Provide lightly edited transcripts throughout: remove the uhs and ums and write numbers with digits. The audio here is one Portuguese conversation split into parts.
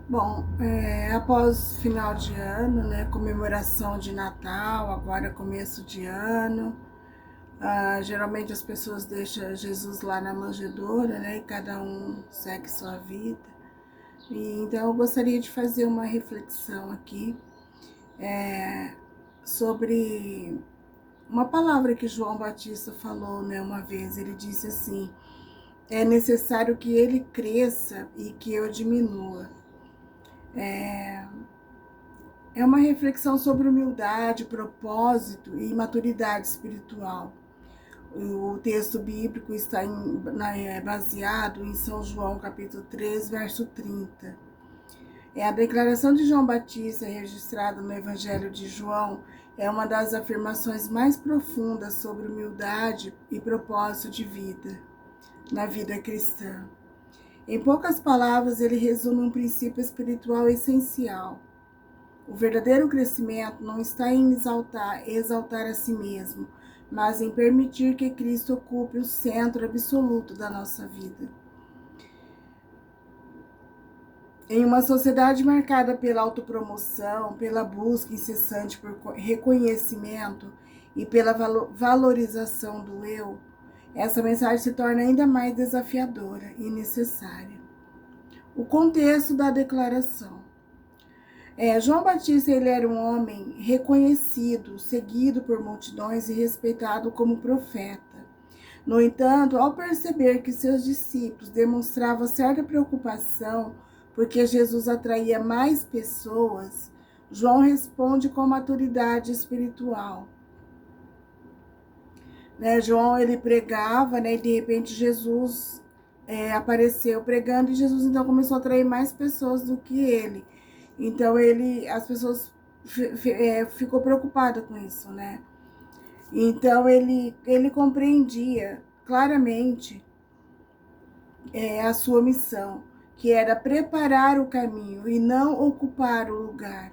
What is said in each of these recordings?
Bom, após final de ano, né, comemoração de Natal, agora começo de ano, geralmente as pessoas deixam Jesus lá na manjedoura, né, e cada um segue sua vida. E, então eu gostaria de fazer uma reflexão aqui sobre uma palavra que João Batista falou, né, uma vez. Ele disse assim: é necessário que ele cresça e que eu diminua. É uma reflexão sobre humildade, propósito e maturidade espiritual. O texto bíblico está baseado em São João, capítulo 3, verso 30. A declaração de João Batista, registrada no Evangelho de João, é uma das afirmações mais profundas sobre humildade e propósito de vida na vida cristã. Em poucas palavras, ele resume um princípio espiritual essencial. O verdadeiro crescimento não está em exaltar a si mesmo, mas em permitir que Cristo ocupe o centro absoluto da nossa vida. Em uma sociedade marcada pela autopromoção, pela busca incessante por reconhecimento e pela valorização do eu, essa mensagem se torna ainda mais desafiadora e necessária. O contexto da declaração. João Batista ele era um homem reconhecido, seguido por multidões e respeitado como profeta. No entanto, ao perceber que seus discípulos demonstravam certa preocupação porque Jesus atraía mais pessoas, João responde com maturidade espiritual. João ele pregava, e de repente Jesus apareceu pregando e Jesus então começou a atrair mais pessoas do que ele. Então as pessoas ficou preocupada com isso, né? Então ele compreendia claramente a sua missão, que era preparar o caminho e não ocupar o lugar,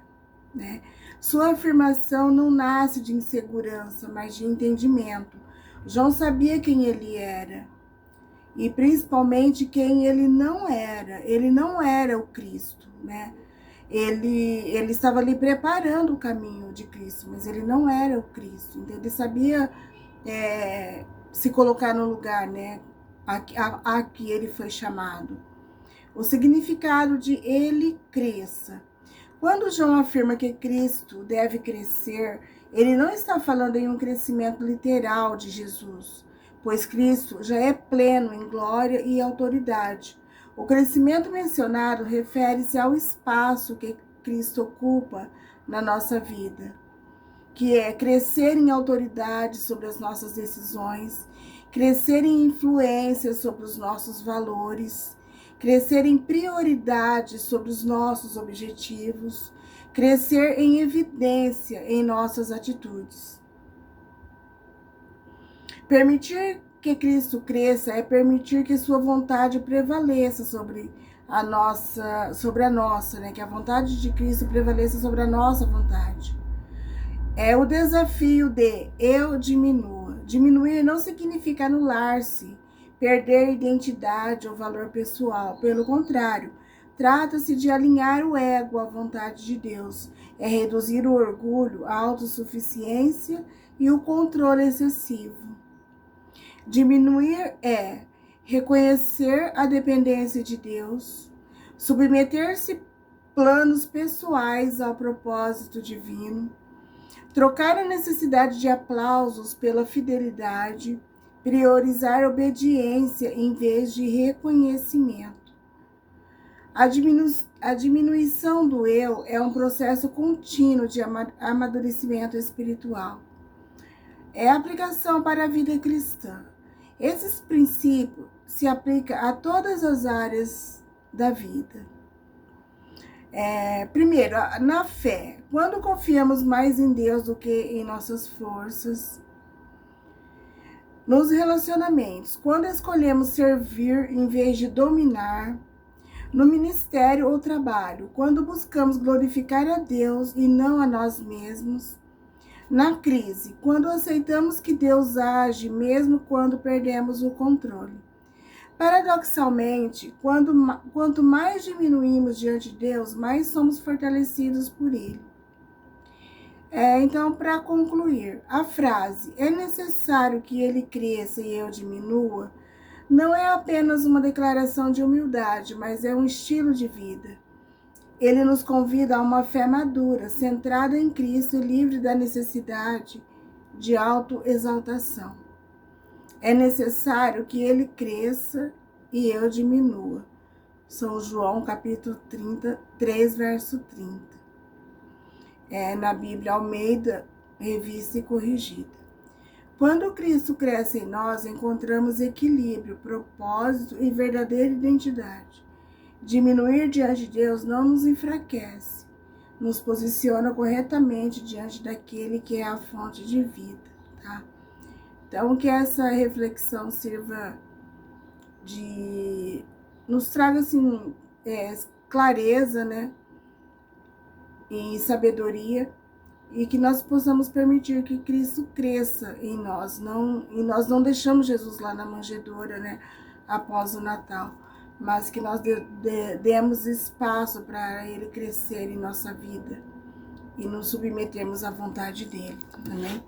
né? Sua afirmação não nasce de insegurança, mas de entendimento. João sabia quem ele era e principalmente quem ele não era. Ele não era o Cristo, né? Ele estava ali preparando o caminho de Cristo, mas ele não era o Cristo. Então ele sabia se colocar no lugar, né? A que ele foi chamado. O significado de ele cresça. Quando João afirma que Cristo deve crescer, ele não está falando em um crescimento literal de Jesus, pois Cristo já é pleno em glória e autoridade. O crescimento mencionado refere-se ao espaço que Cristo ocupa na nossa vida, que é crescer em autoridade sobre as nossas decisões, crescer em influência sobre os nossos valores, crescer em prioridade sobre os nossos objetivos, crescer em evidência em nossas atitudes. Permitir que Cristo cresça é permitir que sua vontade prevaleça sobre a nossa, né? Que a vontade de Cristo prevaleça sobre a nossa vontade. É o desafio de eu diminua. Diminuir não significa anular-se, perder identidade ou valor pessoal. Pelo contrário, trata-se de alinhar o ego à vontade de Deus. É reduzir o orgulho, a autossuficiência e o controle excessivo. Diminuir é reconhecer a dependência de Deus, submeter-se planos pessoais ao propósito divino, trocar a necessidade de aplausos pela fidelidade, priorizar obediência em vez de reconhecimento. A diminuição do eu é um processo contínuo de amadurecimento espiritual. É a aplicação para a vida cristã. Esses princípios se aplicam a todas as áreas da vida. Primeiro, na fé. Quando confiamos mais em Deus do que em nossas forças. Nos relacionamentos. Quando escolhemos servir em vez de dominar. No ministério ou trabalho. Quando buscamos glorificar a Deus e não a nós mesmos. Na crise, quando aceitamos que Deus age mesmo quando perdemos o controle. Paradoxalmente, quanto mais diminuímos diante de Deus, mais somos fortalecidos por Ele. Então, para concluir, a frase "é necessário que Ele cresça e eu diminua" não é apenas uma declaração de humildade, mas é um estilo de vida. Ele nos convida a uma fé madura, centrada em Cristo e livre da necessidade de autoexaltação. É necessário que Ele cresça e eu diminua. São João capítulo 33, verso 30. Na Bíblia Almeida, revista e corrigida. Quando Cristo cresce em nós, encontramos equilíbrio, propósito e verdadeira identidade. Diminuir diante de Deus não nos enfraquece, nos posiciona corretamente diante daquele que é a fonte de vida, tá? Então, que essa reflexão sirva nos traga, assim, clareza, né? E sabedoria, e que nós possamos permitir que Cristo cresça em nós, e nós não deixamos Jesus lá na manjedoura, né, após o Natal, mas que nós demos espaço para Ele crescer em nossa vida e nos submetermos à vontade dEle, amém?